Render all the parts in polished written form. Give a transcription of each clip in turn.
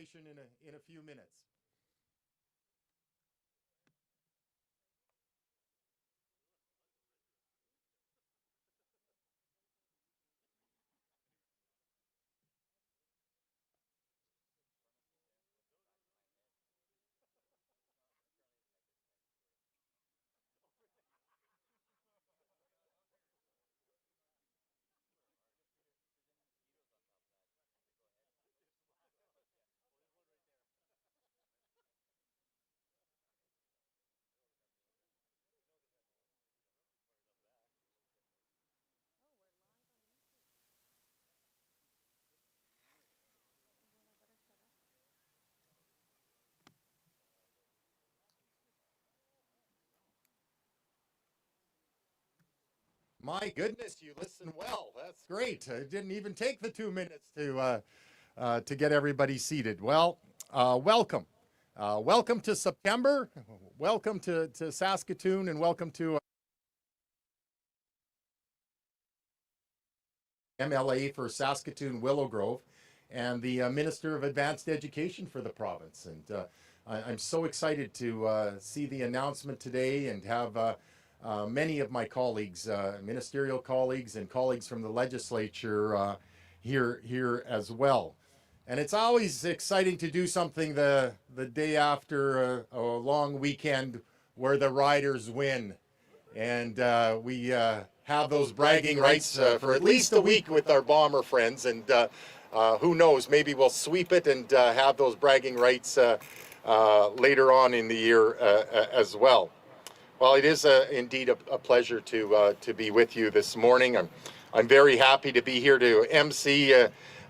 information in a few minutes. My goodness, you listen well. That's great. It didn't even take the 2 minutes to get everybody seated. Well, welcome. Welcome to September. Welcome to Saskatoon, and welcome to MLA for Saskatoon Willow Grove and the Minister of Advanced Education for the province. And I'm so excited to see the announcement today and have many of my colleagues, ministerial colleagues and colleagues from the legislature here as well. And it's always exciting to do something the day after a long weekend where the Riders win. And we have those bragging rights for at least a week with our Bomber friends. And who knows, maybe we'll sweep it and have those bragging rights later on in the year as well. Well, it is indeed a pleasure to be with you this morning. I'm very happy to be here to MC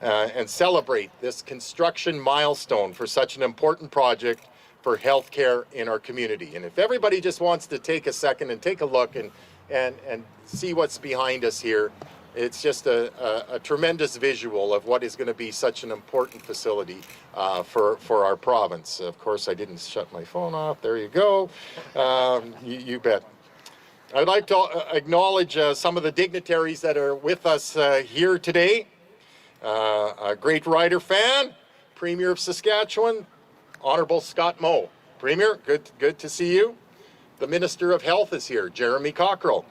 and celebrate this construction milestone for such an important project for healthcare in our community. And if everybody just wants to take a second and take a look and see what's behind us here, it's just a tremendous visual of what is going to be such an important facility for our province. Of course, I didn't shut my phone off. There you go. You bet. I'd like to acknowledge some of the dignitaries that are with us here today. A great Rider fan, Premier of Saskatchewan, Honourable Scott Moe. Premier, good to see you. The Minister of Health is here, Jeremy Cockrill.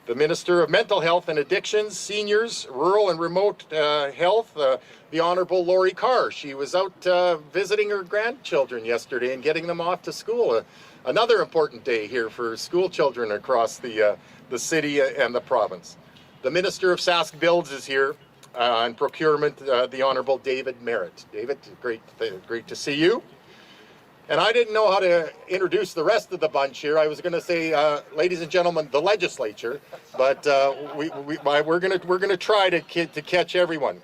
The Minister of Mental Health and Addictions, Seniors, Rural and Remote Health, the Honourable Lori Carr. She was out visiting her grandchildren yesterday and getting them off to school. Another important day here for school children across the city and the province. The Minister of Sask Builds is here, and Procurement, the Honourable David Merritt. David, great to see you. And I didn't know how to introduce the rest of the bunch here. I was going to say, ladies and gentlemen, the legislature, but we're going to try to catch everyone.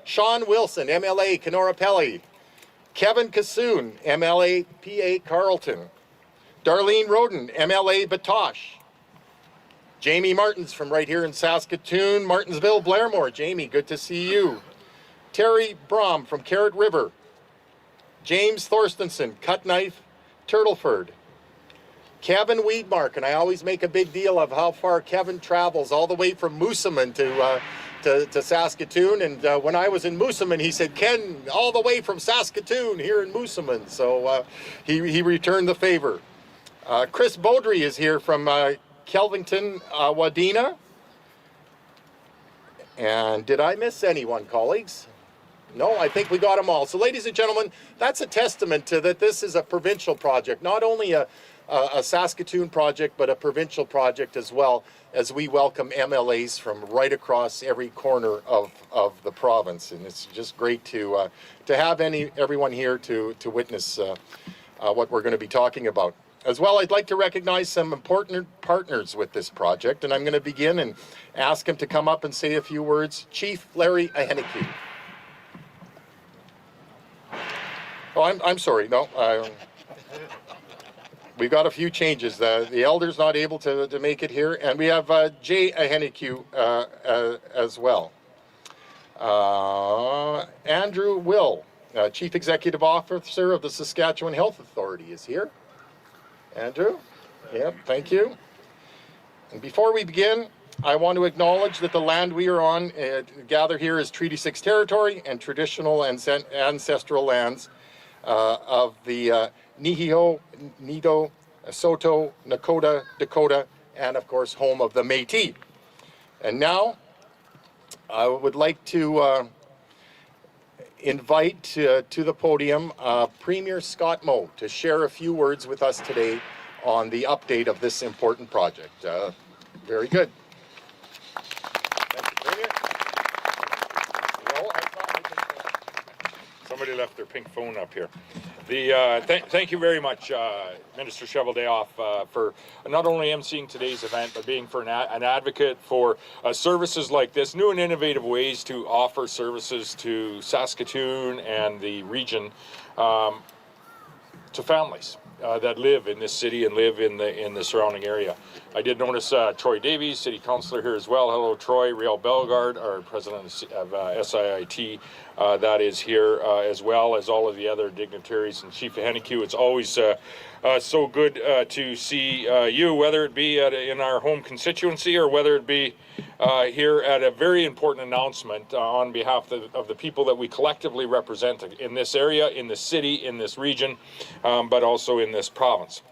Sean Wilson, MLA Kenora Pelly. Kevin Kassoon, MLA PA Carleton. Darlene Roden, MLA Batoche. Jamie Martins from right here in Saskatoon, Martinsville, Blairmore. Jamie, good to see you. Terry Brom from Carrot River. James Thorstenson, Cut Knife, Turtleford. Kevin Weedmark, and I always make a big deal of how far Kevin travels, all the way from Moosomin to Saskatoon. And when I was in Moosomin, he said, Ken, all the way from Saskatoon here in Moosomin. So he returned the favor. Chris Beaudry is here from Kelvington, Wadena. And did I miss anyone, colleagues? No, I think we got them all. So ladies and gentlemen, that's a testament to that this is a provincial project, not only a Saskatoon project, but a provincial project as well, as we welcome MLAs from right across every corner of the province. And it's just great to have everyone here to witness what we're going to be talking about. As well, I'd like to recognize some important partners with this project, and I'm going to begin and ask him to come up and say a few words. Chief Larry Aheneke. Oh, I'm sorry. No, we've got a few changes. The elder's not able to make it here, and we have Jay Aheneke as well. Andrew Will, Chief Executive Officer of the Saskatchewan Health Authority, is here. Andrew? Yep, thank you. And before we begin, I want to acknowledge that the land we are on, gather here, is Treaty 6 territory and traditional and ancestral lands of the Nihio, Nido, Soto, Nakota, Dakota, and of course home of the Métis. And now I would like to invite to the podium Premier Scott Moe to share a few words with us today on the update of this important project. Very good. Thank you, Premier. Somebody left their pink phone up here. Thank you very much, Minister Cheveldayoff, for not only emceeing today's event, but being an advocate for services like this, new and innovative ways to offer services to Saskatoon and the region to families that live in this city and live in the surrounding area. I did notice Troy Davies, City Councillor, here as well. Hello, Troy. Riel Bellegarde, our President of SIIT, that is here, as well as all of the other dignitaries. And Chief Henneque, it's always so good to see you, whether it be in our home constituency or whether it be here at a very important announcement on behalf of the people that we collectively represent in this area, in this city, in this region, but also in this province.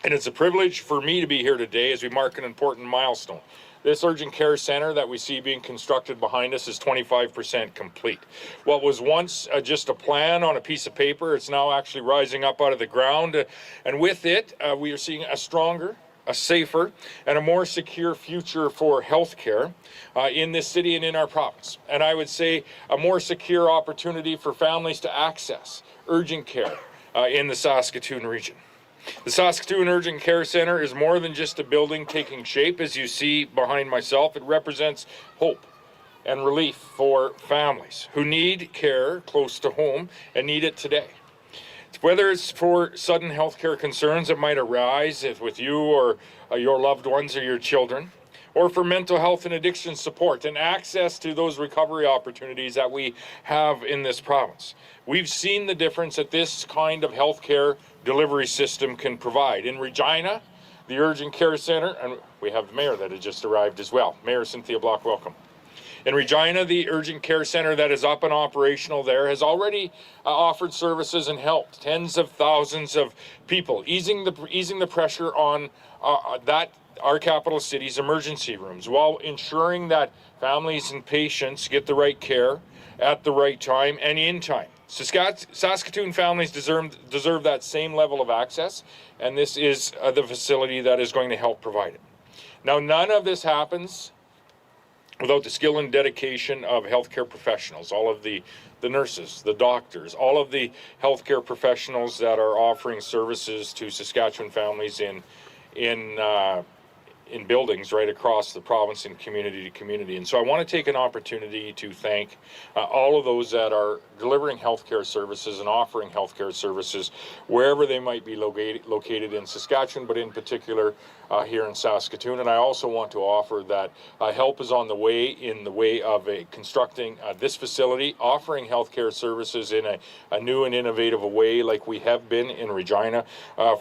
And it's a privilege for me to be here today as we mark an important milestone. This urgent care center that we see being constructed behind us is 25% complete. What was once just a plan on a piece of paper, it's now actually rising up out of the ground. And with it, we are seeing a stronger, a safer, and a more secure future for healthcare in this city and in our province. And I would say a more secure opportunity for families to access urgent care in the Saskatoon region. The Saskatoon Urgent Care Centre is more than just a building taking shape. As you see behind myself, it represents hope and relief for families who need care close to home and need it today. Whether it's for sudden healthcare concerns that might arise with you or your loved ones or your children, or for mental health and addiction support and access to those recovery opportunities that we have in this province. We've seen the difference that this kind of healthcare delivery system can provide. In Regina, the Urgent Care Centre, and we have the Mayor that has just arrived as well. Mayor Cynthia Block, welcome. In Regina, the Urgent Care Centre that is up and operational there has already offered services and helped tens of thousands of people, easing the pressure on our capital city's emergency rooms, while ensuring that families and patients get the right care at the right time and in time. Saskatoon families deserve that same level of access, and this is the facility that is going to help provide it. Now, none of this happens without the skill and dedication of healthcare professionals, all of the nurses, the doctors, all of the healthcare professionals that are offering services to Saskatchewan families in buildings right across the province and community to community. And so I want to take an opportunity to thank all of those that are delivering healthcare services and offering healthcare services wherever they might be located in Saskatchewan, but in particular here in Saskatoon. And I also want to offer that help is on the way of constructing this facility, offering healthcare services in a new and innovative way like we have been in Regina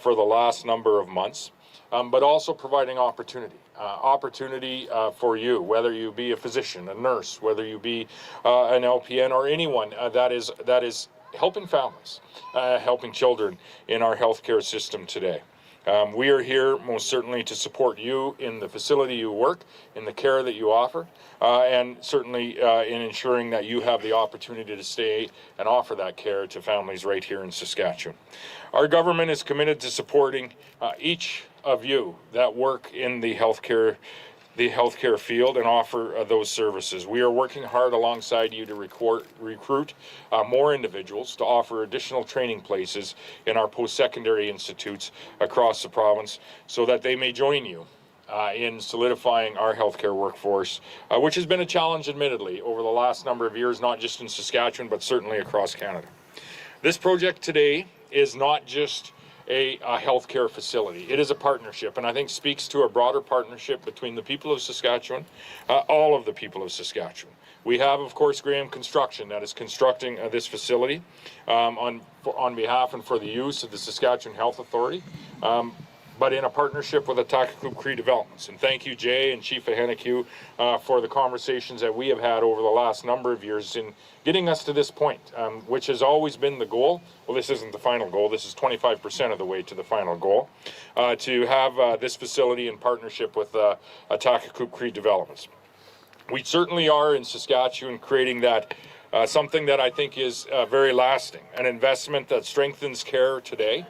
for the last number of months. But also providing opportunity for you, whether you be a physician, a nurse, whether you be an LPN or anyone that is helping families, helping children in our healthcare system today. We are here most certainly to support you in the facility you work, in the care that you offer, and certainly in ensuring that you have the opportunity to stay and offer that care to families right here in Saskatchewan. Our government is committed to supporting each of you that work in the healthcare field and offer those services. We are working hard alongside you to recruit more individuals to offer additional training places in our post-secondary institutes across the province so that they may join you in solidifying our healthcare workforce, which has been a challenge, admittedly, over the last number of years, not just in Saskatchewan, but certainly across Canada. This project today is not just a healthcare facility. It is a partnership, and I think speaks to a broader partnership between the people of Saskatchewan, all of the people of Saskatchewan. We have, of course, Graham Construction that is constructing this facility on behalf and for the use of the Saskatchewan Health Authority. but in a partnership with Atakakuk Cree Developments. And thank you, Jay and Chief Ahenakew, for the conversations that we have had over the last number of years in getting us to this point, which has always been the goal. Well, this isn't the final goal. This is 25% of the way to the final goal, to have this facility in partnership with Atakakuk Cree Developments. We certainly are in Saskatchewan creating that something that I think is very lasting, an investment that strengthens care today,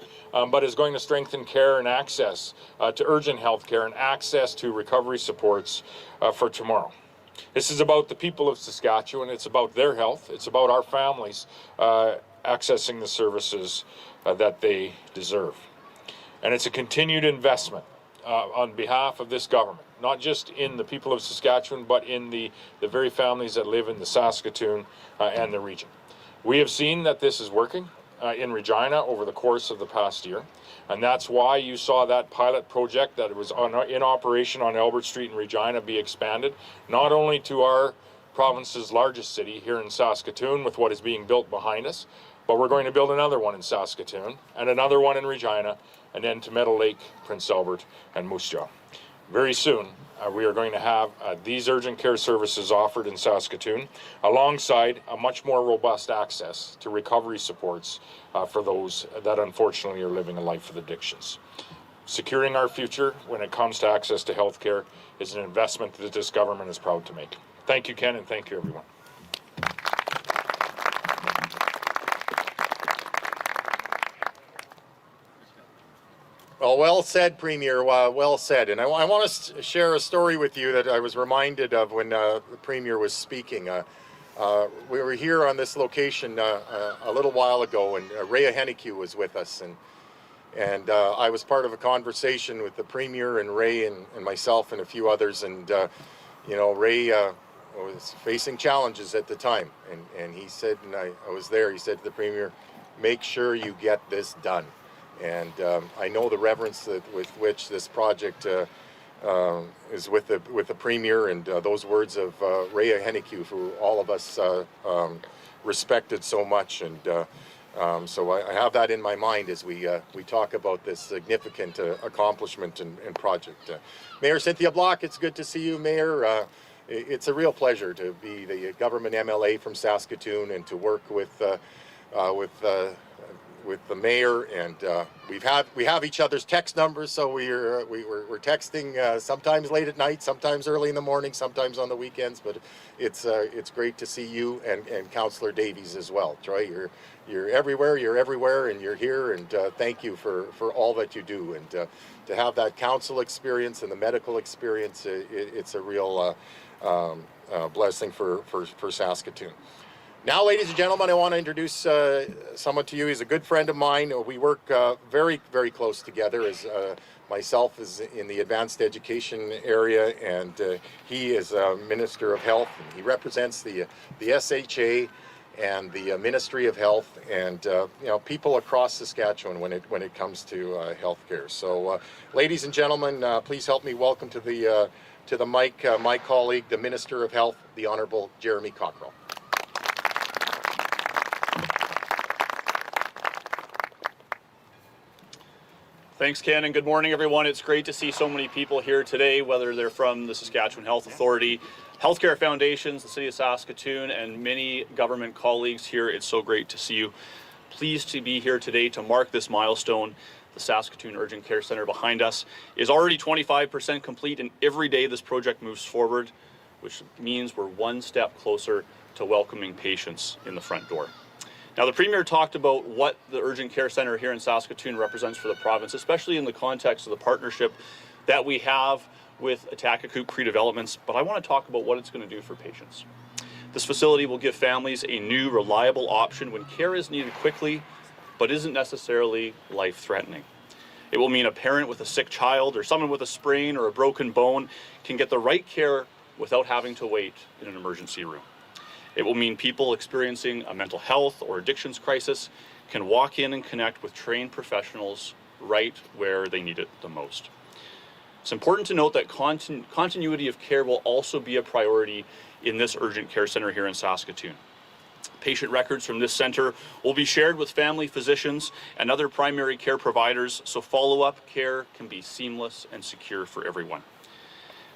but is going to strengthen care and access to urgent health care and access to recovery supports for tomorrow. This is about the people of Saskatchewan. It's about their health. It's about our families accessing the services that they deserve. And it's a continued investment on behalf of this government, not just in the people of Saskatchewan, but in the very families that live in the Saskatoon and the region. We have seen that this is working in Regina over the course of the past year, and that's why you saw that pilot project that was in operation on Albert Street in Regina be expanded, not only to our province's largest city here in Saskatoon with what is being built behind us, but we're going to build another one in Saskatoon and another one in Regina, and then to Meadow Lake, Prince Albert, and Moose Jaw. Very soon, we are going to have these urgent care services offered in Saskatoon, alongside a much more robust access to recovery supports for those that unfortunately are living a life with addictions. Securing our future when it comes to access to health care is an investment that this government is proud to make. Thank you, Ken, and thank you, everyone. Well said, Premier, well said. And I want to share a story with you that I was reminded of when the Premier was speaking. We were here on this location a little while ago, and Ray Ahenakew was with us, and I was part of a conversation with the Premier and Ray and myself and a few others, and you know, Ray was facing challenges at the time, and he said, and I was there, he said to the Premier, make sure you get this done. And I know the reverence with which this project is with the Premier, and those words of Ray Ahenakew, who all of us respected so much, and so I have that in my mind as we talk about this significant accomplishment and project. Mayor Cynthia Block, it's good to see you, Mayor. It's a real pleasure to be the government MLA from Saskatoon and to work with the mayor, and we have each other's text numbers, so we're texting sometimes late at night, sometimes early in the morning, sometimes on the weekends. But it's great to see you and Councillor Davies as well. Troy, you're everywhere, and you're here, and thank you for all that you do, and to have that council experience and the medical experience, it's a real blessing for Saskatoon. Now, ladies and gentlemen, I want to introduce someone to you. He's a good friend of mine. We work very, very close together, as myself is in the advanced education area, and he is a Minister of Health. And he represents the SHA and the Ministry of Health, and you know, people across Saskatchewan when it comes to healthcare. So, ladies and gentlemen, please help me welcome to the mic my colleague, the Minister of Health, the Honourable Jeremy Cockrill. Thanks, Ken, and good morning, everyone. It's great to see so many people here today, whether they're from the Saskatchewan Health Authority, healthcare foundations, the City of Saskatoon, and many government colleagues here. It's so great to see you. Pleased to be here today to mark this milestone. The Saskatoon Urgent Care Centre behind us is already 25% complete, and every day this project moves forward, which means we're one step closer to welcoming patients in the front door. Now, the Premier talked about what the Urgent Care Centre here in Saskatoon represents for the province, especially in the context of the partnership that we have with Atakakuk Cree Developments, but I want to talk about what it's going to do for patients. This facility will give families a new, reliable option when care is needed quickly, but isn't necessarily life-threatening. It will mean a parent with a sick child or someone with a sprain or a broken bone can get the right care without having to wait in an emergency room. It will mean people experiencing a mental health or addictions crisis can walk in and connect with trained professionals right where they need it the most. It's important to note that continuity of care will also be a priority in this urgent care centre here in Saskatoon. Patient records from this center will be shared with family physicians and other primary care providers, so follow-up care can be seamless and secure for everyone.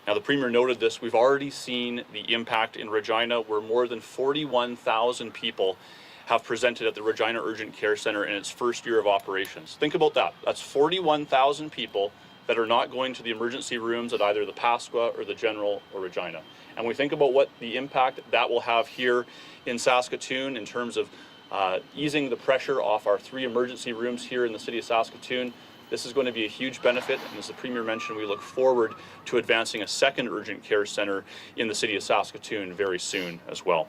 Now, the Premier noted this, we've already seen the impact in Regina, where more than 41,000 people have presented at the Regina Urgent Care Centre in its first year of operations. Think about that. That's 41,000 people that are not going to the emergency rooms at either the Pasqua or the General or Regina. And we think about what the impact that will have here in Saskatoon in terms of easing the pressure off our 3 emergency rooms here in the city of Saskatoon. This is going to be a huge benefit, and as the Premier mentioned, we look forward to advancing a second urgent care centre in the city of Saskatoon very soon as well.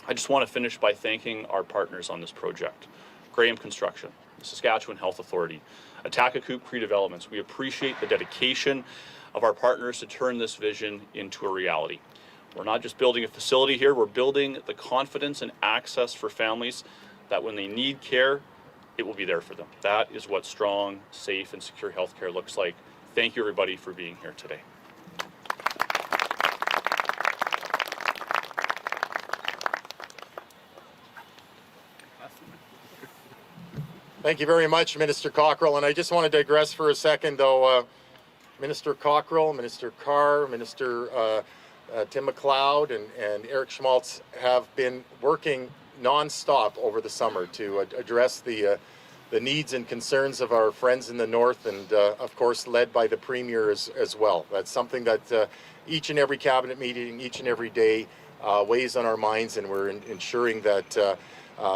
I just want to finish by thanking our partners on this project. Graham Construction, the Saskatchewan Health Authority, Atakakoop Pre-Developments. We appreciate the dedication of our partners to turn this vision into a reality. We're not just building a facility here, we're building the confidence and access for families that when they need care, it will be there for them. That is what strong, safe, and secure healthcare looks like. Thank you, everybody, for being here today. Thank you very much, Minister Cockrill. And I just want to digress for a second, though. Minister Cockrill, Minister Carr, Minister Tim McLeod, and Eric Schmaltz have been working non-stop over the summer to address the needs and concerns of our friends in the north, and of course led by the Premier as well. That's something that each and every cabinet meeting, each and every day weighs on our minds, and we're ensuring that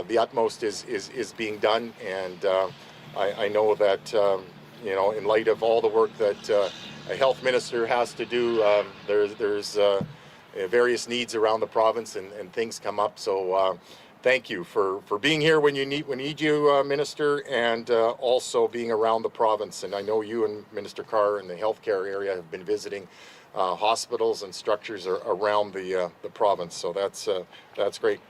the utmost is being done. And I know that you know, in light of all the work that a health minister has to do, there's various needs around the province, and things come up. So thank you for being here when we need you, Minister, and also being around the province. And I know you and Minister Carr in the healthcare area have been visiting hospitals and structures around the province. So that's great.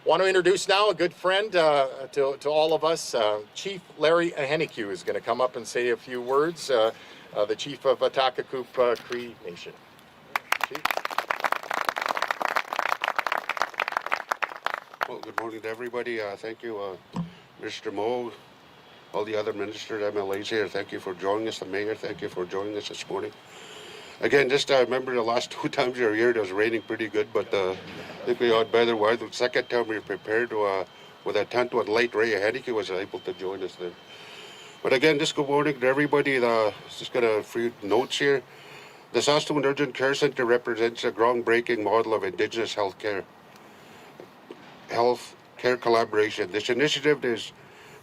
Want to introduce now a good friend to all of us. Chief Larry Ahenikyu is going to come up and say a few words. The Chief of Atakakoop Cree Nation. Chief. Well, good morning to everybody. Thank you, Mr. Moe, all the other ministers, MLAs here. Thank you for joining us. The Mayor, thank you for joining us this morning. Again, just remember the last 2 times we were here, it was raining pretty good, but I think we had better weather. The second time we were prepared with a tent with light ray. Ahenikyu was able to join us there. But again, just good morning to everybody. Just got a few notes here. The Saskatoon Urgent Care Centre represents a groundbreaking model of Indigenous health care collaboration. This initiative is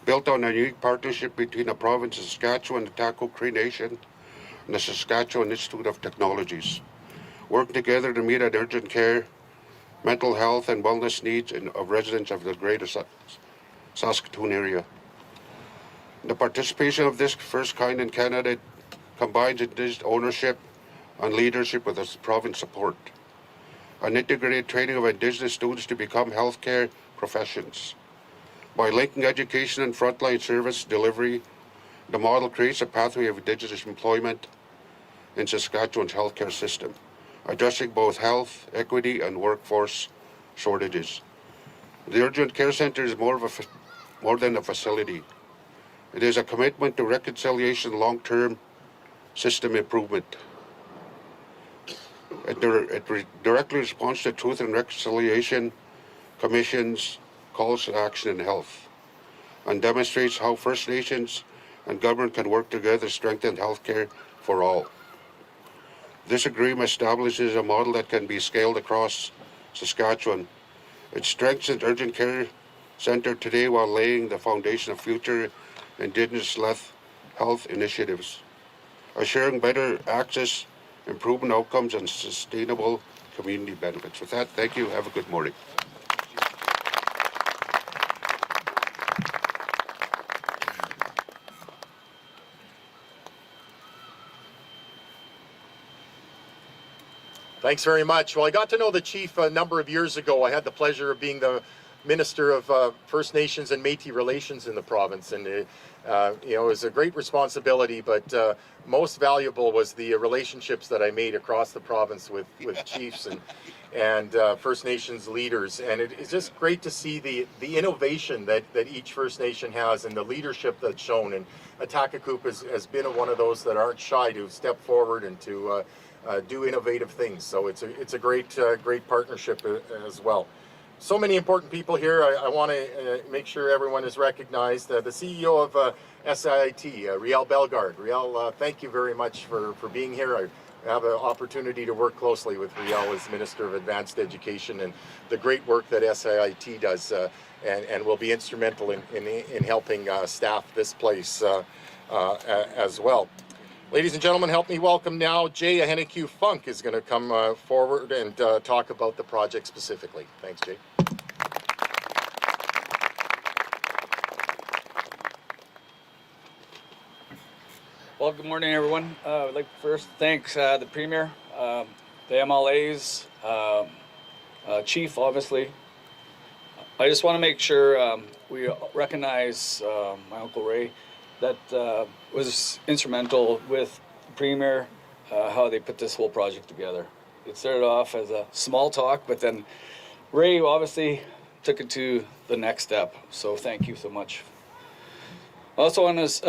built on a unique partnership between the province of Saskatchewan, the Atakakoop Cree Nation, and the Saskatchewan Institute of Technologies, working together to meet an urgent care, mental health, and wellness needs of residents of the greater Saskatoon area. The participation of this first kind in Canada combines Indigenous ownership and leadership with the province support, an integrated training of Indigenous students to become healthcare professions. By linking education and frontline service delivery, the model creates a pathway of Indigenous employment in Saskatchewan's healthcare system, addressing both health, equity, and workforce shortages. The Urgent Care Centre is more than a facility. It is a commitment to reconciliation, long-term system improvement. It directly responds to Truth and Reconciliation Commission's calls to action in health, and demonstrates how First Nations and government can work together to strengthen healthcare for all. This agreement establishes a model that can be scaled across Saskatchewan. It strengthens Urgent Care Centre today while laying the foundation of future Indigenous-led health initiatives, assuring better access, improvement outcomes, and sustainable community benefits. With that, thank you. Have a good morning. Thanks very much. Well, I got to know the Chief a number of years ago. I had the pleasure of being the Minister of First Nations and Métis Relations in the province, and you know, it was a great responsibility, but most valuable was the relationships that I made across the province with chiefs, and First Nations leaders. And it's just great to see the innovation that each First Nation has and the leadership that's shown. And Atakakoop has been one of those that aren't shy to step forward and to do innovative things. So it's a great partnership as well. So many important people here. I want to make sure everyone is recognized. The CEO of SIIT, Riel Bellegarde. Riel, thank you very much for being here. I have an opportunity to work closely with Riel as Minister of Advanced Education and the great work that SIIT does and will be instrumental in helping staff this place as well. Ladies and gentlemen, help me welcome now Jay Ahenekyu Funk is going to come forward and talk about the project specifically. Thanks, Jay. Well, good morning, everyone. I'd like to first thank the Premier, the MLAs, Chief, obviously. I just want to make sure we recognize my Uncle Ray that was instrumental with the Premier, how they put this whole project together. It started off as a small talk, but then Ray obviously took it to the next step. So thank you so much. Also on this,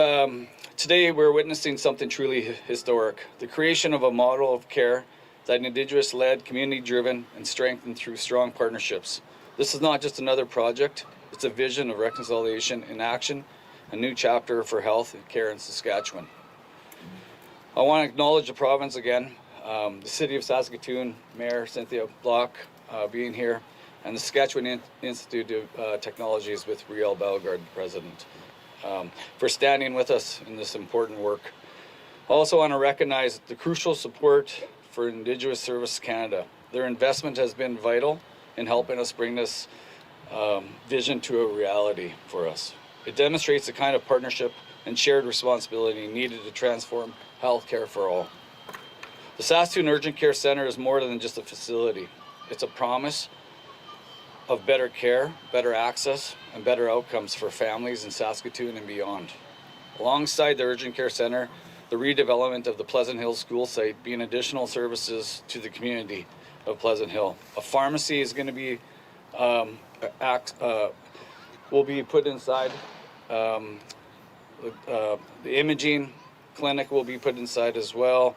today we're witnessing something truly historic, the creation of a model of care that Indigenous-led, community-driven, and strengthened through strong partnerships. This is not just another project, it's a vision of reconciliation in action, a new chapter for health and care in Saskatchewan. I want to acknowledge the province again, the City of Saskatoon, Mayor Cynthia Block being here, and the Saskatchewan Institute of Technologies with Riel Bellegarde, the President, for standing with us in this important work. I also want to recognize the crucial support for Indigenous Service Canada. Their investment has been vital in helping us bring this vision to a reality for us. It demonstrates the kind of partnership and shared responsibility needed to transform healthcare for all. The Saskatoon Urgent Care Centre is more than just a facility. It's a promise of better care, better access, and better outcomes for families in Saskatoon and beyond. Alongside the Urgent Care Centre, the redevelopment of the Pleasant Hill school site being additional services to the community of Pleasant Hill. A pharmacy is going to be will be put inside. The imaging clinic will be put inside as well.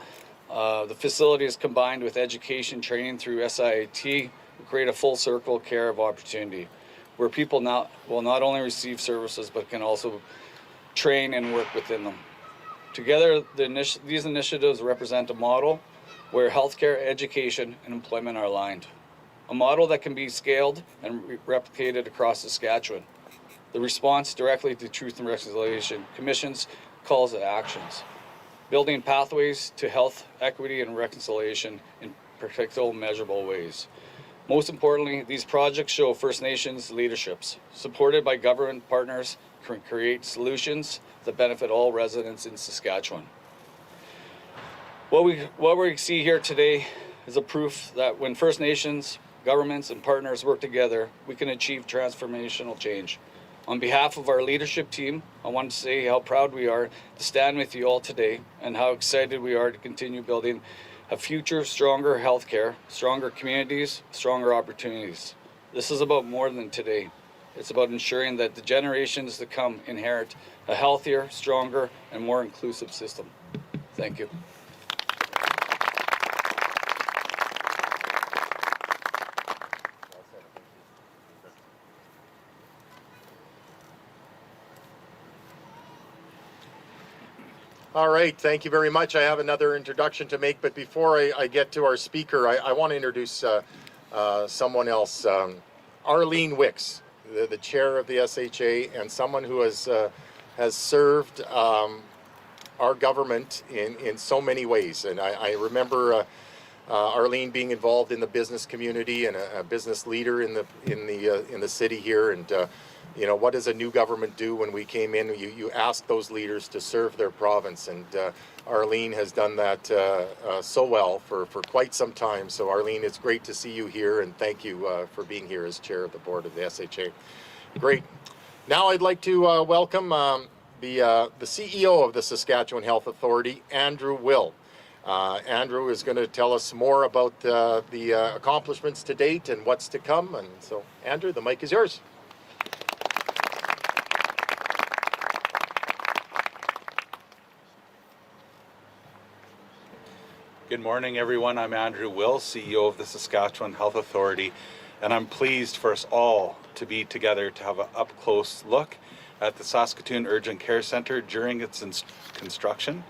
The facility is combined with education training through SIIT will create a full circle care of opportunity where people now will not only receive services but can also train and work within them. Together, these initiatives represent a model where healthcare, education, and employment are aligned. A model that can be scaled and replicated across Saskatchewan. The response directly to Truth and Reconciliation Commission's calls to actions. Building pathways to health, equity, and reconciliation in practical, measurable ways. Most importantly, these projects show First Nations leaderships, supported by government partners, can create solutions that benefit all residents in Saskatchewan. What we see here today is a proof that when First Nations, governments, and partners work together, we can achieve transformational change. On behalf of our leadership team, I want to say how proud we are to stand with you all today and how excited we are to continue building a future of stronger healthcare, stronger communities, stronger opportunities. This is about more than today. It's about ensuring that the generations to come inherit a healthier, stronger, and more inclusive system. Thank you. All right, thank you very much. I have another introduction to make, but before I get to our speaker, I want to introduce someone else. Arlene Wicks, the chair of the SHA, and someone who has served our government in so many ways. And I remember Arlene being involved in the business community and a business leader in the city here. And you know, what does a new government do when we came in? You ask those leaders to serve their province, and Arlene has done that so well for quite some time. So Arlene, it's great to see you here, and thank you for being here as chair of the board of the SHA. Great. Now I'd like to welcome the CEO of the Saskatchewan Health Authority, Andrew Will. Andrew is going to tell us more about the accomplishments to date and what's to come. And so, Andrew, the mic is yours. Good morning, everyone. I'm Andrew Will, CEO of the Saskatchewan Health Authority, and I'm pleased for us all to be together to have an up-close look at the Saskatoon Urgent Care Centre during its construction,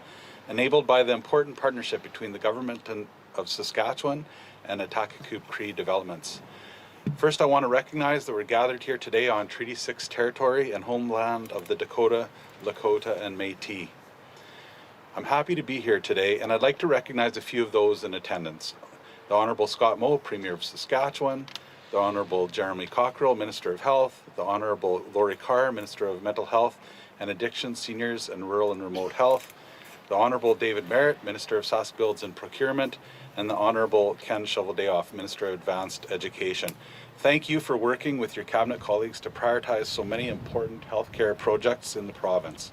enabled by the important partnership between the government of Saskatchewan and Attackakoup Cree Developments. First, I want to recognize that we're gathered here today on Treaty 6 territory and homeland of the Dakota, Lakota, and Métis. I'm happy to be here today, and I'd like to recognize a few of those in attendance. The Honourable Scott Moe, Premier of Saskatchewan, the Honourable Jeremy Cockrill, Minister of Health, the Honourable Lori Carr, Minister of Mental Health and Addiction, Seniors and Rural and Remote Health, the Honourable David Merritt, Minister of Sask Builds and Procurement, and the Honourable Ken Shoveldayoff, Minister of Advanced Education. Thank you for working with your Cabinet colleagues to prioritize so many important healthcare projects in the province.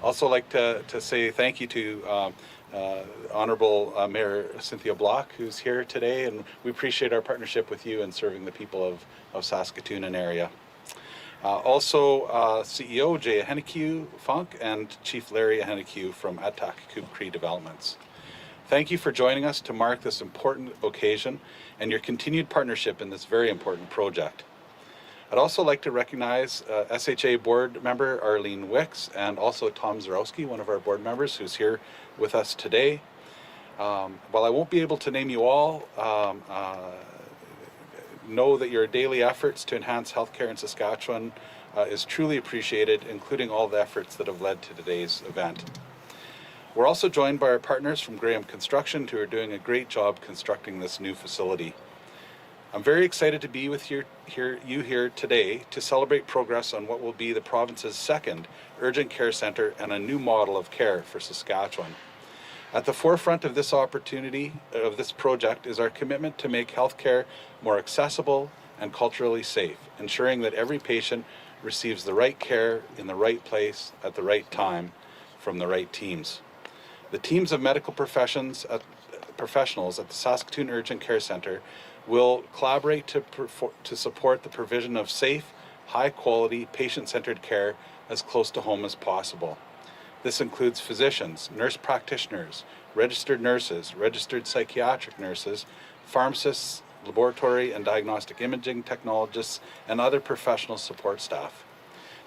Also like to say thank you to Honourable Mayor Cynthia Block, who's here today, and we appreciate our partnership with you in serving the people of Saskatoon and area. Also CEO Jay Ahenekeu Funk and Chief Larry Ahenekeu from Attackakoup Cree Developments. Thank you for joining us to mark this important occasion and your continued partnership in this very important project. I'd also like to recognize SHA board member Arlene Wicks and also Tom Zarowski, one of our board members who's here with us today. While I won't be able to name you all, know that your daily efforts to enhance healthcare in Saskatchewan is truly appreciated, including all the efforts that have led to today's event. We're also joined by our partners from Graham Construction, who are doing a great job constructing this new facility. I'm very excited to be with you here today to celebrate progress on what will be the province's second urgent care centre and a new model of care for Saskatchewan. At the forefront of this opportunity, of this project, is our commitment to make healthcare more accessible and culturally safe, ensuring that every patient receives the right care in the right place at the right time from the right teams. The teams of medical professionals at the Saskatoon Urgent Care Centre will collaborate to support the provision of safe, high-quality, patient-centered care as close to home as possible. This includes physicians, nurse practitioners, registered nurses, registered psychiatric nurses, pharmacists, laboratory and diagnostic imaging technologists, and other professional support staff.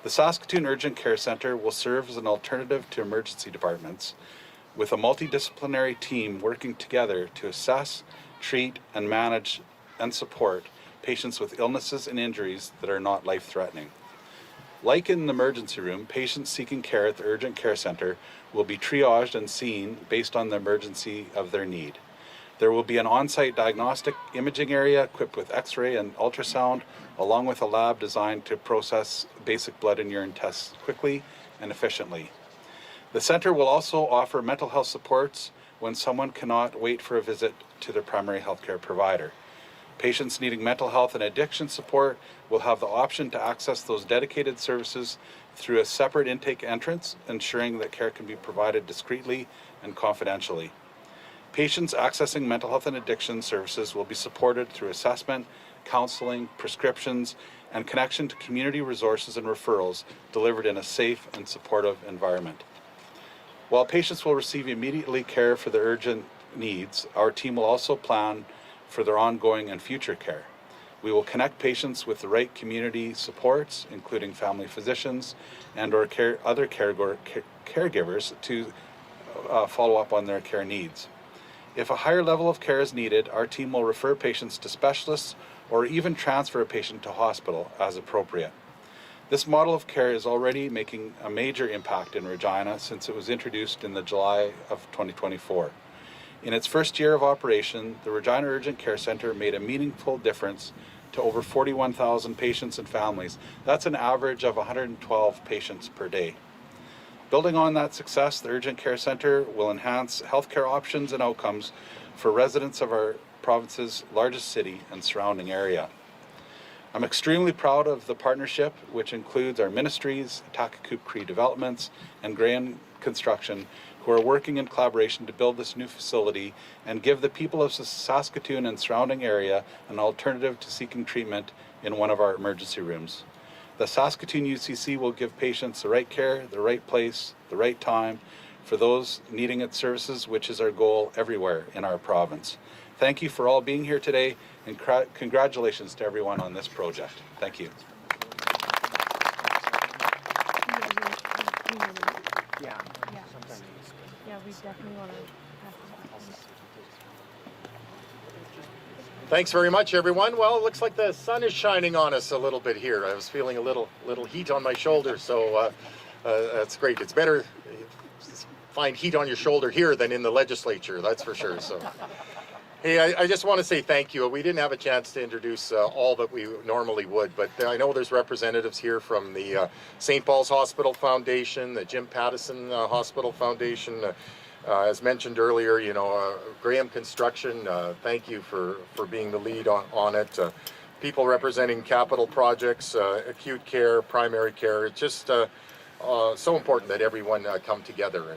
The Saskatoon Urgent Care Centre will serve as an alternative to emergency departments, with a multidisciplinary team working together to assess, treat, and manage and support patients with illnesses and injuries that are not life-threatening. Like in the emergency room, patients seeking care at the Urgent Care Centre will be triaged and seen based on the emergency of their need. There will be an on-site diagnostic imaging area equipped with X-ray and ultrasound, along with a lab designed to process basic blood and urine tests quickly and efficiently. The centre will also offer mental health supports when someone cannot wait for a visit to their primary healthcare provider. Patients needing mental health and addiction support will have the option to access those dedicated services through a separate intake entrance, ensuring that care can be provided discreetly and confidentially. Patients accessing mental health and addiction services will be supported through assessment, counseling, prescriptions, and connection to community resources and referrals delivered in a safe and supportive environment. While patients will receive immediately care for their urgent needs, our team will also plan for their ongoing and future care. We will connect patients with the right community supports, including family physicians and or other caregivers to follow up on their care needs. If a higher level of care is needed, our team will refer patients to specialists or even transfer a patient to hospital as appropriate. This model of care is already making a major impact in Regina since it was introduced in the July of 2024. In its first year of operation, the Regina Urgent Care Centre made a meaningful difference to over 41,000 patients and families. That's an average of 112 patients per day. Building on that success, the Urgent Care Centre will enhance healthcare options and outcomes for residents of our province's largest city and surrounding area. I'm extremely proud of the partnership, which includes our ministries, Attackakoup Cree Developments, and Graham Construction, who are working in collaboration to build this new facility and give the people of Saskatoon and surrounding area an alternative to seeking treatment in one of our emergency rooms. The Saskatoon UCC will give patients the right care, the right place, the right time for those needing its services, which is our goal everywhere in our province. Thank you for all being here today, and congratulations to everyone on this project. Thank you. Yeah, we definitely want to pass it. Thanks very much, everyone. Well, it looks like the sun is shining on us a little bit here. I was feeling a little heat on my shoulder, so that's great. It's better to find heat on your shoulder here than in the legislature, that's for sure. So, hey, I just want to say thank you. We didn't have a chance to introduce all that we normally would, but I know there's representatives here from the St. Paul's Hospital Foundation, the Jim Pattison Hospital Foundation. As mentioned earlier, you know, Graham Construction, thank you for being the lead on it. People representing capital projects, acute care, primary care. It's just so important that everyone come together.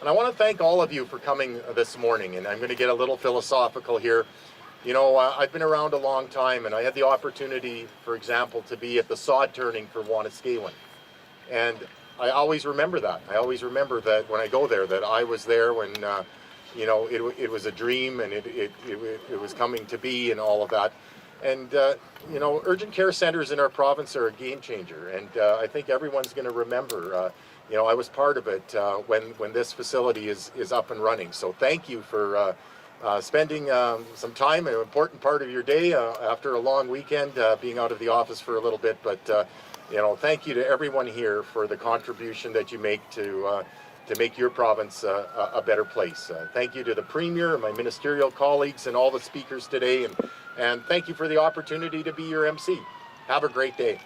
And I want to thank all of you for coming this morning. And I'm going to get a little philosophical here. You know, I've been around a long time, and I had the opportunity, for example, to be at the sod turning for Waniscawen. And I always remember that. I always remember that when I go there, that I was there when, you know, it was a dream and it was coming to be and all of that. And, you know, urgent care centers in our province are a game changer. And I think everyone's going to remember, you know, I was part of it when this facility is up and running. So thank you for spending some time, an important part of your day after a long weekend, being out of the office for a little bit. But you know, thank you to everyone here for the contribution that you make to make your province a better place. Thank you to the Premier, my ministerial colleagues, and all the speakers today, and thank you for the opportunity to be your MC. Have a great day.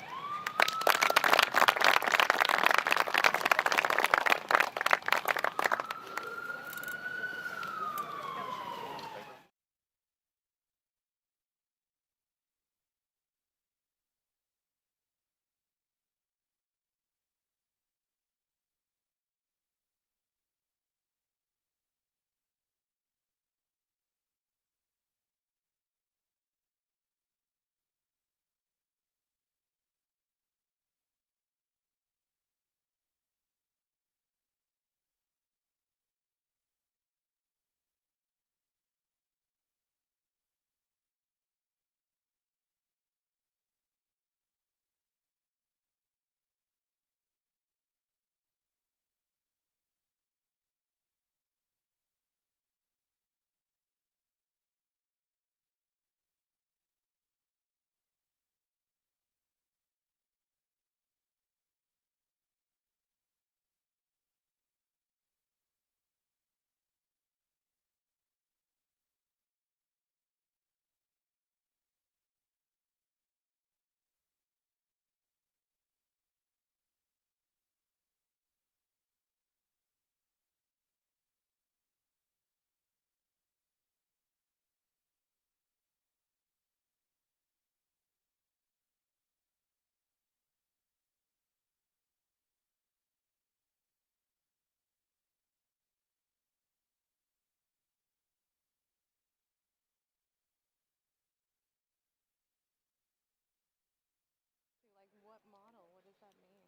Like, what model? What does that mean?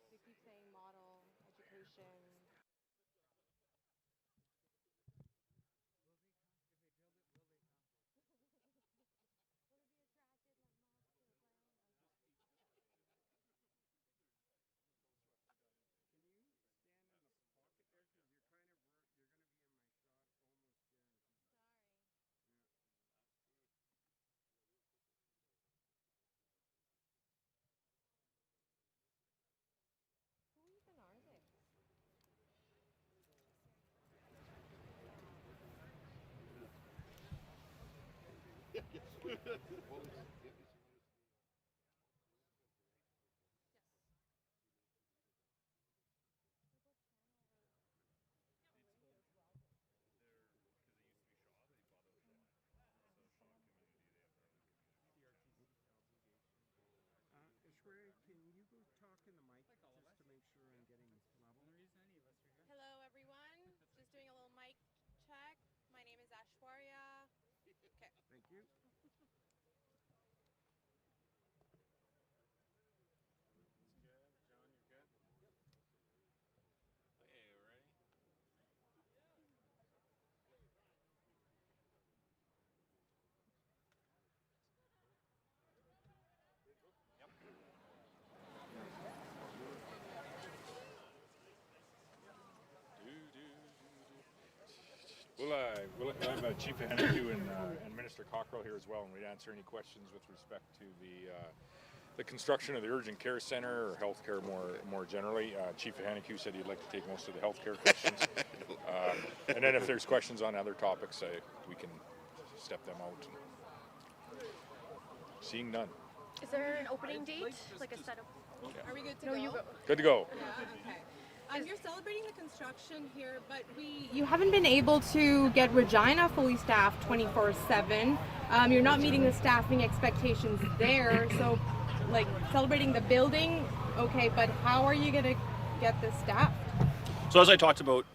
They keep saying model, education. Who even are they? Hello, everyone. I have Chief Hennique and Minister Cockrill here as well, and we'd answer any questions with respect to the construction of the urgent care center or healthcare more generally. Chief Hennique said he'd like to take most of the healthcare questions, and then if there's questions on other topics, we can step them out. Seeing none. Is there an opening date? Like a set of... Are we good to No, go? you go. Good to go. Okay. You're celebrating the construction here, but you haven't been able to get Regina fully staffed 24/7. You're not meeting the staffing expectations there. So, like, celebrating the building, okay, but how are you going to get this staffed? So as I talked about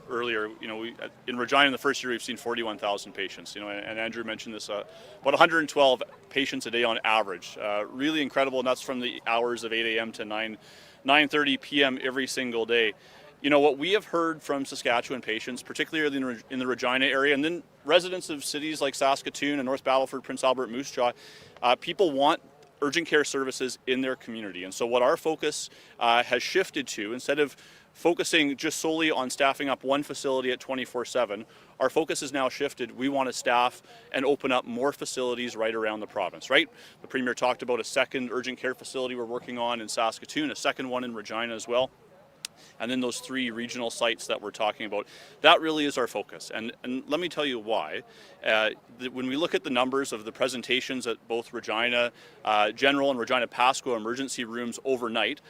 earlier, we in Regina in the first year we've seen 41,000 patients. And Andrew mentioned this, about 112 patients a day on average. Really incredible, and that's from the hours of 8 a.m. to 9:30 p.m. every single day. What we have heard from Saskatchewan patients, particularly in the Regina area, and then residents of cities like Saskatoon and North Battleford, Prince Albert, Moose Jaw, people want urgent care services in their community. And so what our focus has shifted to, instead of focusing just solely on staffing up one facility at 24/7, our focus has now shifted. We want to staff and open up more facilities right around the province, right? The Premier talked about a second urgent care facility we're working on in Saskatoon, a second one in Regina as well, and then those 3 regional sites that we're talking about. That really is our focus. And let me tell you why. When we look at the numbers of the presentations at both Regina General and Regina Pasco emergency rooms overnight,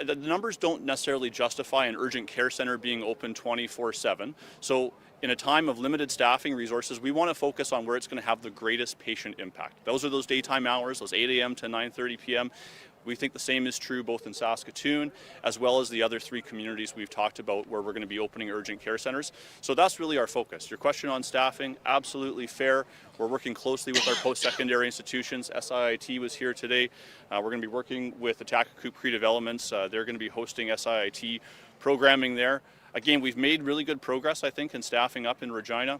the numbers don't necessarily justify an urgent care center being open 24/7. So in a time of limited staffing resources, we want to focus on where it's going to have the greatest patient impact. Those are those daytime hours, those 8 a.m. to 9:30 p.m. We think the same is true both in Saskatoon as well as the other 3 communities we've talked about where we're going to be opening urgent care centers. So that's really our focus. Your question on staffing, absolutely fair. We're working closely with our post-secondary institutions. SIIT was here today. We're going to be working with the Atacacoop Cree Developments. They're going to be hosting SIIT programming there. Again, we've made really good progress, I think, in staffing up in Regina,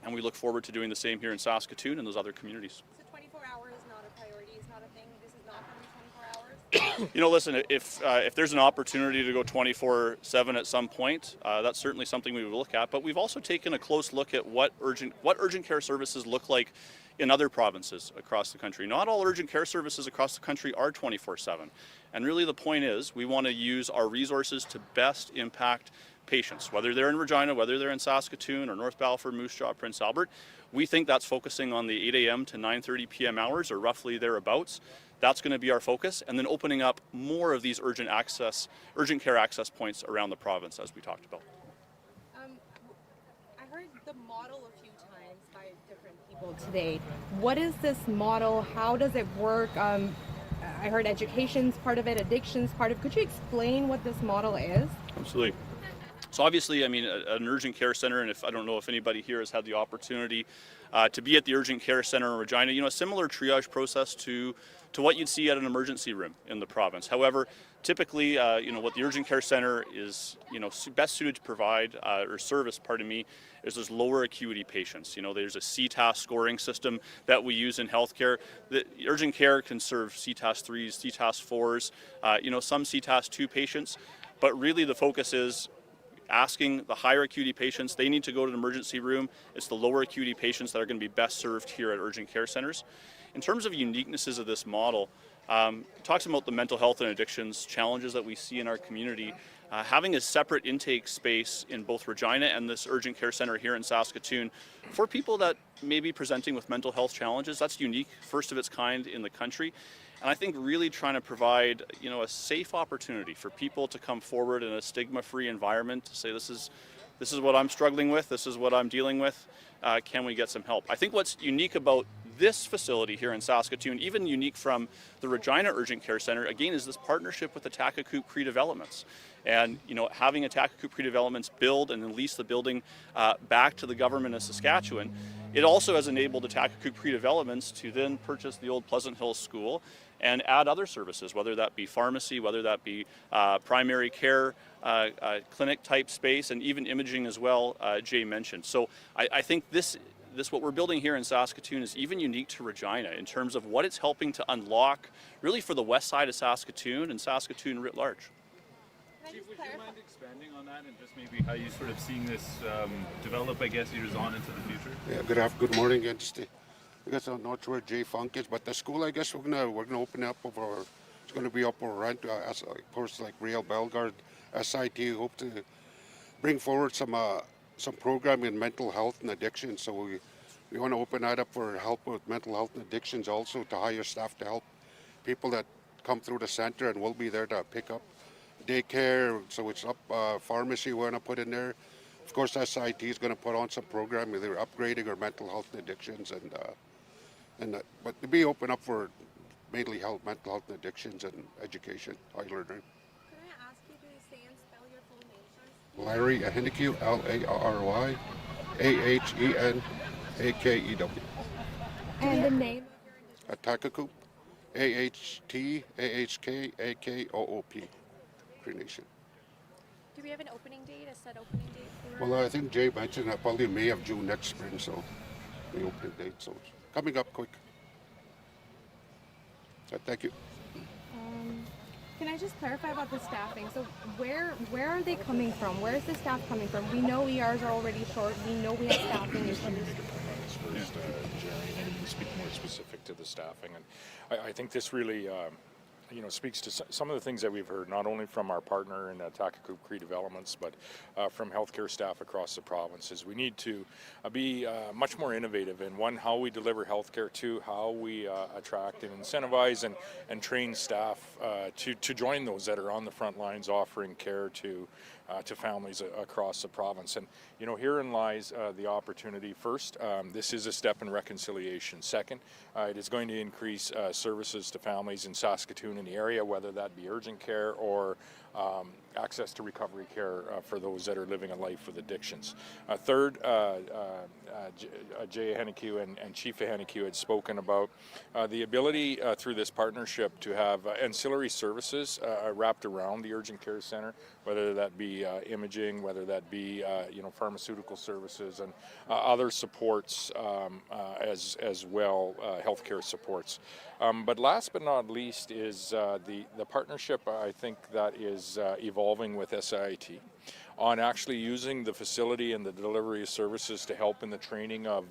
and we look forward to doing the same here in Saskatoon and those other communities. So 24 hours is not a priority, is not a thing. This is not going to be 24 hours. Listen, if there's an opportunity to go 24/7 at some point, that's certainly something we would look at. But we've also taken a close look at what urgent care services look like in other provinces across the country. Not all urgent care services across the country are 24/7. And really the point is we want to use our resources to best impact patients, whether they're in Regina, whether they're in Saskatoon or North Battleford, Moose Jaw, Prince Albert. We think that's focusing on the 8 a.m. to 9:30 p.m. hours, or roughly thereabouts. That's going to be our focus, and then opening up more of these urgent care access points around the province, as we talked about. I heard the model a few times by different people today. What is this model? How does it work? I heard education's part of it, addiction's part of it. Could you explain what this model is? Absolutely. So obviously, an urgent care center, and I don't know if anybody here has had the opportunity to be at the urgent care center in Regina, a similar triage process to what you'd see at an emergency room in the province. However, typically, what the urgent care center is, best suited to provide or service, is those lower acuity patients. There's a CTAS scoring system that we use in healthcare. The urgent care can serve CTAS 3s, CTAS 4s, some CTAS 2 patients, but really the focus is asking the higher acuity patients, they need to go to the emergency room. It's the lower acuity patients that are going to be best served here at urgent care centers. In terms of uniquenesses of this model, it talks about the mental health and addictions challenges that we see in our community. Having a separate intake space in both Regina and this urgent care center here in Saskatoon for people that may be presenting with mental health challenges, that's unique, first of its kind in the country. And I think really trying to provide, a safe opportunity for people to come forward in a stigma-free environment to say, this is what I'm struggling with, this is what I'm dealing with, can we get some help? I think what's unique about this facility here in Saskatoon, even unique from the Regina Urgent Care Centre, again, is this partnership with the Atacacoop Cree Developments. And, having Atacacoop Cree Developments build and then lease the building back to the government of Saskatchewan, it also has enabled Atacacoop Cree Developments to then purchase the old Pleasant Hill School and add other services, whether that be pharmacy, whether that be primary care, clinic type space, and even imaging as well, Jay mentioned. So I think this what we're building here in Saskatoon is even unique to Regina in terms of what it's helping to unlock really for the west side of Saskatoon and Saskatoon writ large. And just clarify? Expanding on that and just maybe how you sort of seeing this develop, I guess, years on into the future? Yeah, good morning. I guess I'm not sure where Jay Funk is, but the school, I guess we're gonna open up over. It's gonna be up over rent, as of course, like Real Bellegarde, SIT. Hope to bring forward some program in mental health and addiction. So we want to open that up for help with mental health and addictions, also to hire staff to help people that come through the center, and we'll be there to pick up daycare. So it's up pharmacy we're gonna put in there. Of course, SIT is going to put on some program, either upgrading or mental health and addictions, but to be open up for mainly mental health and addictions and education, high learning. Could I ask you to say and spell your full name, sir? Larry Ahenekew, Larry Ahenekew. And the name of your Atakakoop, AHTAHKAKOOP, Cree Nation. Do we have an opening date, a set opening date for? Well, I think Jay mentioned that probably May of June next spring, so the opening date. So it's coming up quick. Thank you. Can I just clarify about the staffing? So where are they coming from? Where is the staff coming from? We know ERs are already short. We know we have staffing issues. First, Jerry, and you speak more specific to the staffing, and I think this really speaks to some of the things that we've heard, not only from our partner in Takakoop Cree Developments, but from healthcare staff across the provinces. We need to be much more innovative in, one, how we deliver healthcare, two, how we attract and incentivize and train staff to join those that are on the front lines offering care to families across the province. And herein lies the opportunity. First, this is a step in reconciliation. Second, it is going to increase services to families in Saskatoon in the area, whether that be urgent care or access to recovery care for those that are living a life with addictions. Third, Jay Ahenekew and Chief Ahenekew had spoken about the ability through this partnership to have ancillary services wrapped around the Urgent Care Centre, whether that be imaging, whether that be pharmaceutical services and other supports as well, healthcare supports. But last but not least is the partnership, I think, that is evolving with SIT on actually using the facility and the delivery of services to help in the training of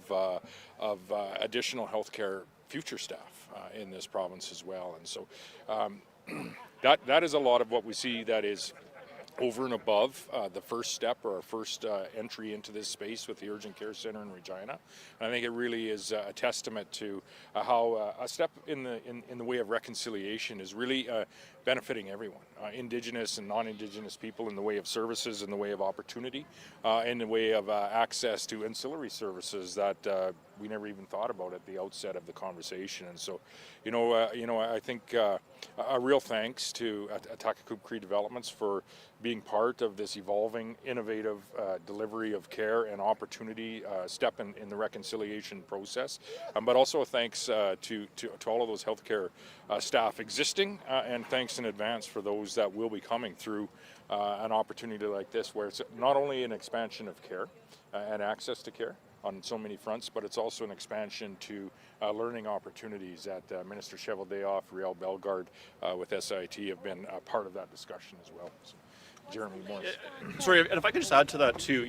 additional healthcare future staff in this province as well. And so that is a lot of what we see that is over and above the first step or our first entry into this space with the Urgent Care Centre in Regina. And I think it really is a testament to how a step in the way of reconciliation is really benefiting everyone, Indigenous and non-Indigenous people, in the way of services, in the way of opportunity, in the way of access to ancillary services that we never even thought about at the outset of the conversation. And so, I think a real thanks to Takakoop Cree Developments for being part of this evolving, innovative delivery of care and opportunity step in the reconciliation process. But also a thanks to all of those healthcare staff existing, and thanks in advance for those that will be coming through an opportunity like this, where it's not only an expansion of care and access to care on so many fronts, but it's also an expansion to learning opportunities that Minister Cheveldayoff, Riel Bellegarde with SIT have been part of that discussion as well. So, Jeremy Morris. Sorry, and if I could just add to that too,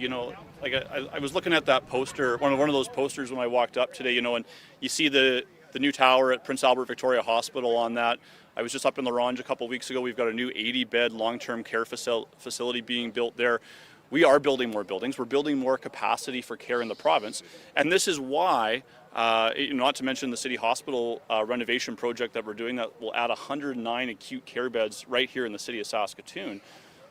I was looking at that poster, one of those posters when I walked up today, and you see the new tower at Prince Albert Victoria Hospital on that. I was just up in La Ronge a couple of weeks ago. We've got a new 80-bed long-term care facility being built there. We are building more buildings. We're building more capacity for care in the province. And this is why, not to mention the city hospital renovation project that we're doing that will add 109 acute care beds right here in the city of Saskatoon.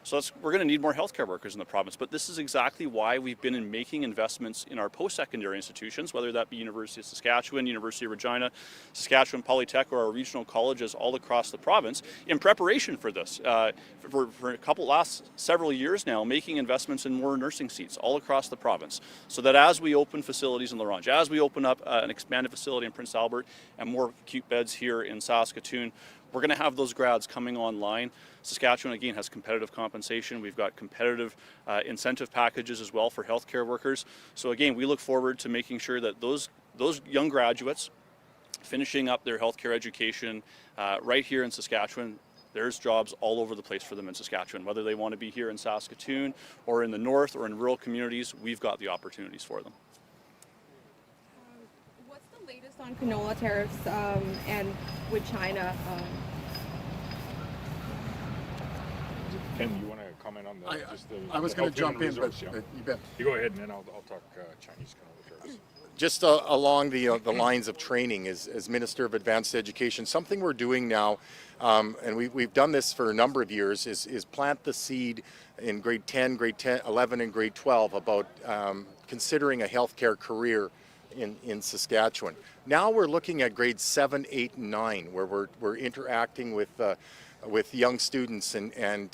So we're going to need more healthcare workers in the province. But this is exactly why we've been making investments in our post-secondary institutions, whether that be University of Saskatchewan, University of Regina, Saskatchewan Polytech, or our regional colleges all across the province, in preparation for this. For last several years now, making investments in more nursing seats all across the province, so that as we open facilities in La Ronge, as we open up an expanded facility in Prince Albert and more acute beds here in Saskatoon, we're going to have those grads coming online. Saskatchewan, again, has competitive compensation. We've got competitive incentive packages as well for healthcare workers. So again, we look forward to making sure that those young graduates finishing up their healthcare education right here in Saskatchewan there's jobs all over the place for them in Saskatchewan. Whether they want to be here in Saskatoon or in the north or in rural communities, we've got the opportunities for them. What's the latest on canola tariffs and with China? Ken, you want to comment on the, I was going to jump in, but you bet. You go ahead, and then I'll talk Chinese canola tariffs. Just along the lines of training, as Minister of Advanced Education, something we're doing now, and we've done this for a number of years, is plant the seed in grade 10, grade 10, 11, and grade 12 about considering a healthcare career in Saskatchewan. Now we're looking at grades 7, 8, and 9, where we're interacting with young students and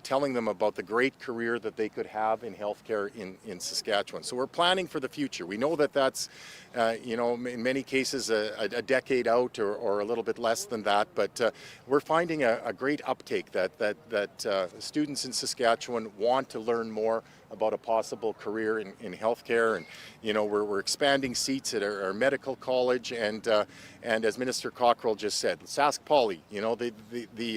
telling them about the great career that they could have in healthcare in Saskatchewan. So we're planning for the future. We know that that's in many cases a decade out or a little bit less than that, but we're finding a great uptake that students in Saskatchewan want to learn more about a possible career in healthcare, and we're expanding seats at our medical college, and as Minister Cockrill just said, Sask Poly, the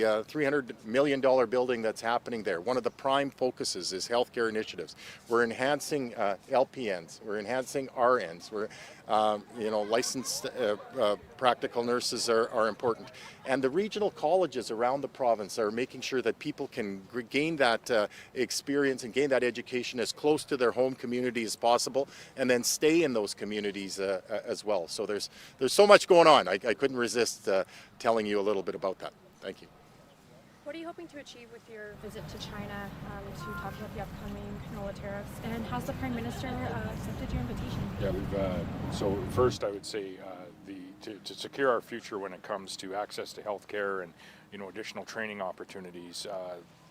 $300 million building that's happening there. One of the prime focuses is healthcare initiatives. We're enhancing LPNs, we're enhancing RNs, we're licensed practical nurses are important. And the regional colleges around the province are making sure that people can gain that experience and gain that education as close to their home community as possible, and then stay in those communities as well. So there's so much going on. I couldn't resist telling you a little bit about that. Thank you. What are you hoping to achieve with your visit to China to talk about the upcoming canola tariffs? And has the Prime Minister accepted your invitation? Yeah, so first I would say to secure our future when it comes to access to healthcare and additional training opportunities,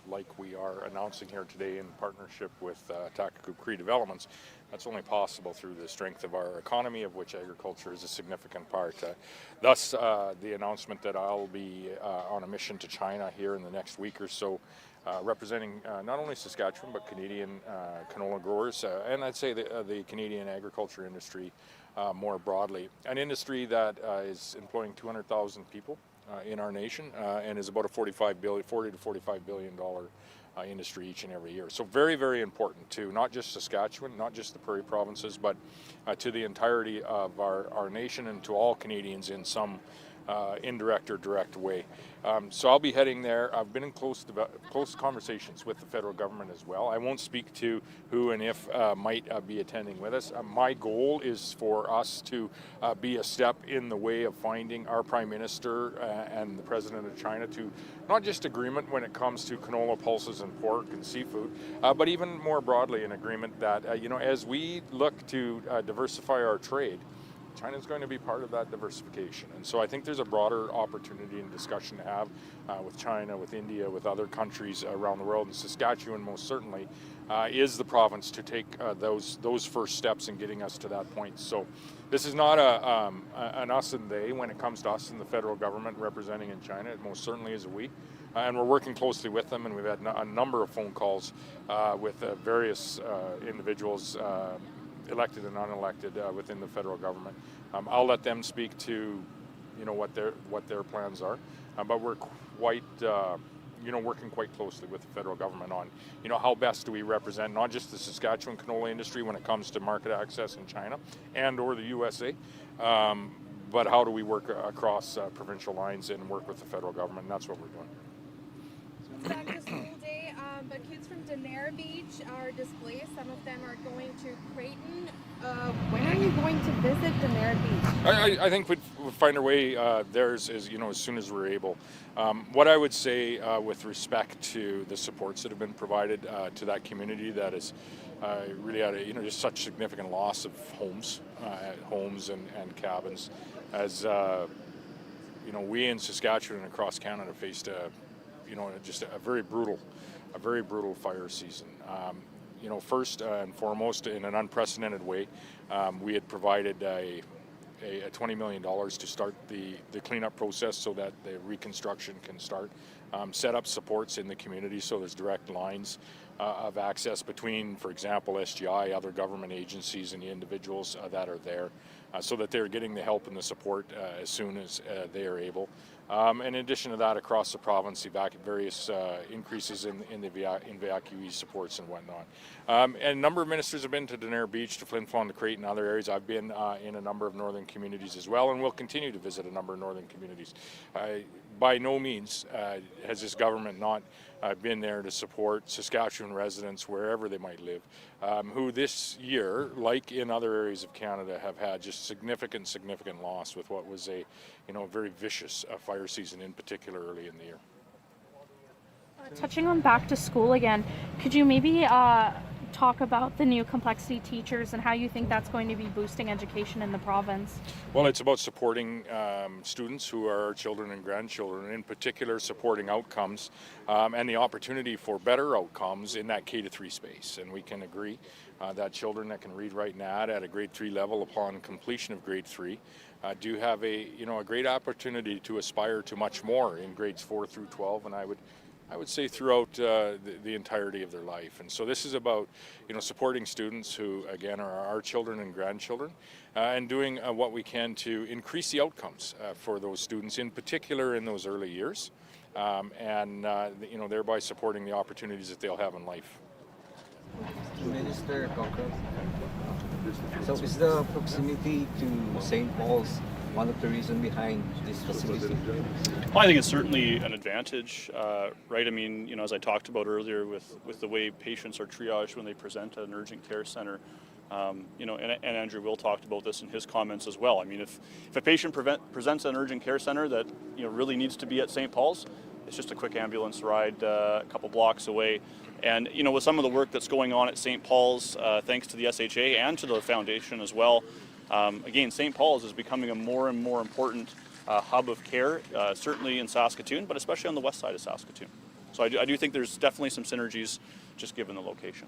like we are announcing here today in partnership with Takakoo Cree Developments, that's only possible through the strength of our economy, of which agriculture is a significant part. Thus, the announcement that I'll be on a mission to China here in the next week or so, representing not only Saskatchewan but Canadian canola growers, and I'd say the Canadian agriculture industry more broadly. An industry that is employing 200,000 people in our nation and is about a $40 to $45 billion industry each and every year. So very, very important to not just Saskatchewan, not just the Prairie provinces, but to the entirety of our nation and to all Canadians in some indirect or direct way. So I'll be heading there. I've been in close conversations with the federal government as well. I won't speak to who and if might be attending with us. My goal is for us to be a step in the way of finding our Prime Minister and the President of China to not just agreement when it comes to canola pulses and pork and seafood, but even more broadly an agreement that, as we look to diversify our trade, China's going to be part of that diversification. And so I think there's a broader opportunity and discussion to have with China, with India, with other countries around the world. And Saskatchewan most certainly is the province to take those first steps in getting us to that point. So this is not an us and they when it comes to us and the federal government representing in China. It most certainly is a we. And we're working closely with them, and we've had a number of phone calls with various individuals, elected and unelected, within the federal government. I'll let them speak to, what their plans are, but we're quite, working quite closely with the federal government on, how best do we represent not just the Saskatchewan canola industry when it comes to market access in China and or the USA, but how do we work across provincial lines and work with the federal government, and that's what we're doing. Back to school day, but kids from Denair Beach are displaced. Some of them are going to Creighton. When are you going to visit Denair Beach? I think we'd find our way there as soon as we're able. What I would say with respect to the supports that have been provided to that community that is really had just such significant loss of homes and cabins, as we in Saskatchewan and across Canada faced just a very brutal fire season. First and foremost, in an unprecedented way, we had provided a $20 million to start the cleanup process so that the reconstruction can start. Set up supports in the community so there's direct lines of access between, for example, SGI, other government agencies, and the individuals that are there, so that they're getting the help and the support as soon as they are able. In addition to that, across the province, various increases in the evacuee supports and whatnot. And a number of ministers have been to Denair Beach, to Flin Flon, to Creighton, and other areas. I've been in a number of northern communities as well, and will continue to visit a number of northern communities. By no means has this government not been there to support Saskatchewan residents wherever they might live, who this year, like in other areas of Canada, have had just significant loss with what was a very vicious fire season, in particular early in the year. Touching on back to school again, could you maybe talk about the new complexity teachers and how you think that's going to be boosting education in the province? Well, it's about supporting students who are our children and grandchildren, in particular supporting outcomes and the opportunity for better outcomes in that K-3 space. And we can agree that children that can read, write, and add at a grade 3 level upon completion of grade 3 do have a great opportunity to aspire to much more in grades 4 through 12, and I would say throughout the entirety of their life. And so this is about supporting students who, again, are our children and grandchildren, and doing what we can to increase the outcomes for those students, in particular in those early years, and thereby supporting the opportunities that they'll have in life. Minister Cockrill, so is the proximity to St. Paul's one of the reasons behind this facility? Well, I think it's certainly an advantage, right? I mean, as I talked about earlier with the way patients are triaged when they present at an urgent care center, and Andrew Will talked about this in his comments as well. I mean, if a patient presents at an urgent care center that really needs to be at St. Paul's, it's just a quick ambulance ride a couple blocks away. And with some of the work that's going on at St. Paul's, thanks to the SHA and to the foundation as well, again, St. Paul's is becoming a more and more important hub of care, certainly in Saskatoon, but especially on the west side of Saskatoon. So I do think there's definitely some synergies just given the location.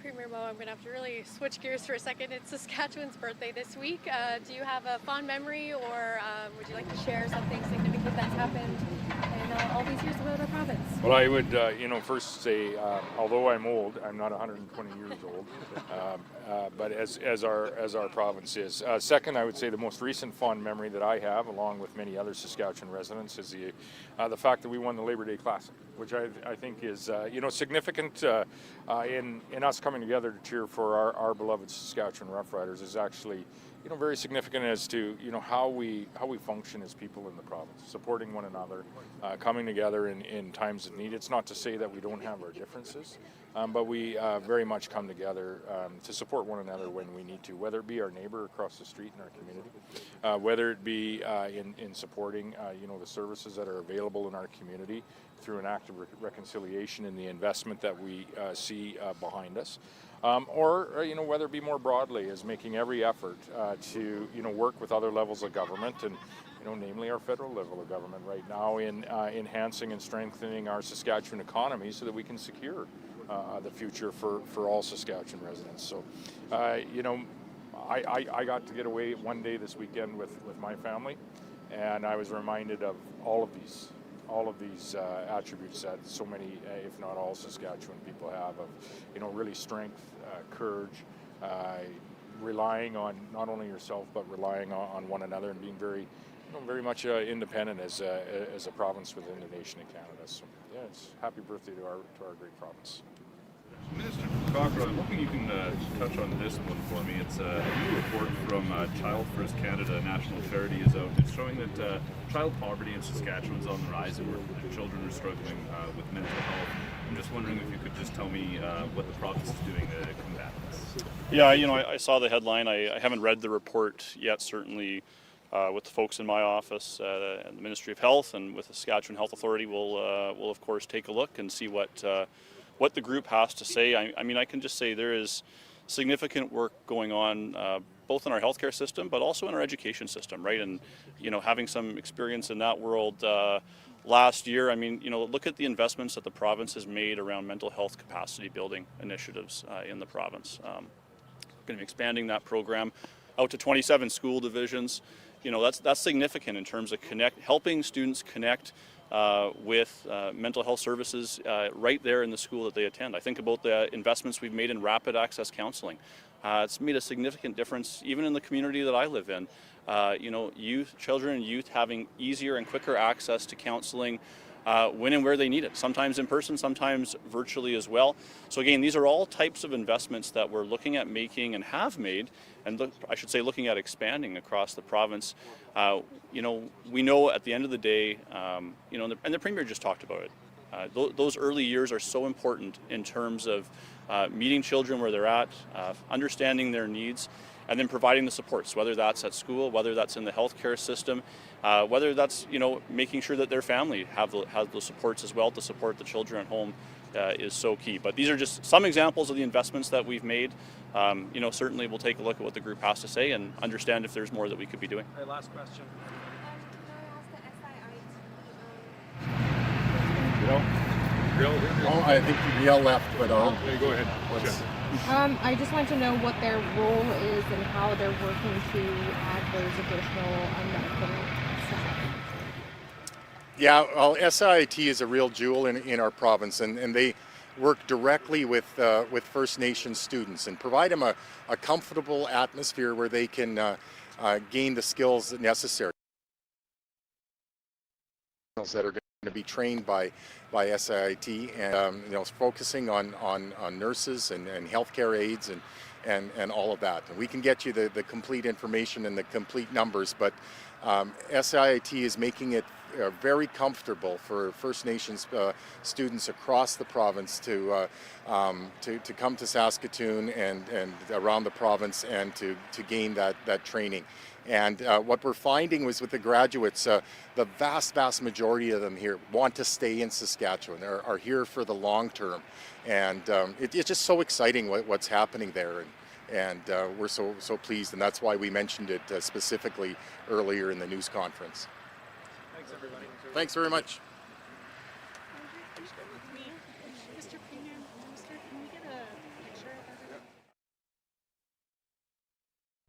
Premier Mo, I'm going to have to really switch gears for a second. It's Saskatchewan's birthday this week. Do you have a fond memory, or would you like to share something significant that's happened in all these years of the province? Well, I would, first say, although I'm old, I'm not 120 years old, but as our province is. Second, I would say the most recent fond memory that I have, along with many other Saskatchewan residents, is the fact that we won the Labor Day Classic, which I think is significant in us coming together to cheer for our beloved Saskatchewan Rough Riders is actually very significant as to how we function as people in the province, supporting one another, coming together in times of need. It's not to say that we don't have our differences, but we very much come together to support one another when we need to, whether it be our neighbor across the street in our community, whether it be in supporting the services that are available in our community through an act of reconciliation and the investment that we see behind us. Or whether it be more broadly as making every effort to work with other levels of government, and namely our federal level of government right now in enhancing and strengthening our Saskatchewan economy so that we can secure the future for all Saskatchewan residents. So I got to get away one day this weekend with my family, and I was reminded of all of these attributes that so many, if not all, Saskatchewan people have of, really strength, courage, relying on not only yourself but relying on one another, and being very much independent as a province within the nation of Canada. So yeah, it's happy birthday to our great province. Minister Cockrill, I'm hoping you can touch on this one for me. It's a new report from Child First Canada, a national charity, is out. It's showing that child poverty in Saskatchewan is on the rise, and children are struggling with mental health. I'm just wondering if you could just tell me what the province is doing to combat this. Yeah, I saw the headline. I haven't read the report yet, certainly. With the folks in my office and the Ministry of Health and with the Saskatchewan Health Authority, we'll of course take a look and see what the group has to say. I mean, I can just say there is significant work going on both in our healthcare system, but also in our education system, right? And having some experience in that world last year, I mean, look at the investments that the province has made around mental health capacity building initiatives in the province. Going to be expanding that program out to 27 school divisions. That's significant in terms of helping students connect with mental health services right there in the school that they attend. I think about the investments we've made in rapid access counseling. It's made a significant difference even in the community that I live in. You know, children and youth having easier and quicker access to counseling when and where they need it, sometimes in person, sometimes virtually as well. So again, these are all types of investments that we're looking at making and have made, and looking at expanding across the province. You know, we know at the end of the day, you know, and the Premier just talked about it. Those early years are so important in terms of meeting children where they're at, understanding their needs, and then providing the supports, whether that's at school, whether that's in the healthcare system, whether that's, you know, making sure that their family has those supports as well to support the children at home is so key. But these are just some examples of the investments that we've made. You know, certainly we'll take a look at what the group has to say and understand if there's more that we could be doing. All right, last question. Oh, I think Riel left, but Go ahead. I just want to know what their role is and how they're working to add those additional medical staff. Yeah, well, SIIT is a real jewel in our province, and they work directly with First Nations students and provide them a comfortable atmosphere where they can gain the skills necessary that are going to be trained by SIIT, and you know, focusing on nurses and healthcare aides and all of that. And we can get you the complete information and the complete numbers, but SIIT is making it very comfortable for First Nations students across the province to come to Saskatoon and around the province and to gain that training. And what we're finding was with the graduates, the vast majority of them here want to stay in Saskatchewan, are here for the long term. And it's just so exciting what's happening there. And we're so pleased, and that's why we mentioned it specifically earlier in the news conference. Thanks, everybody. Thanks very much.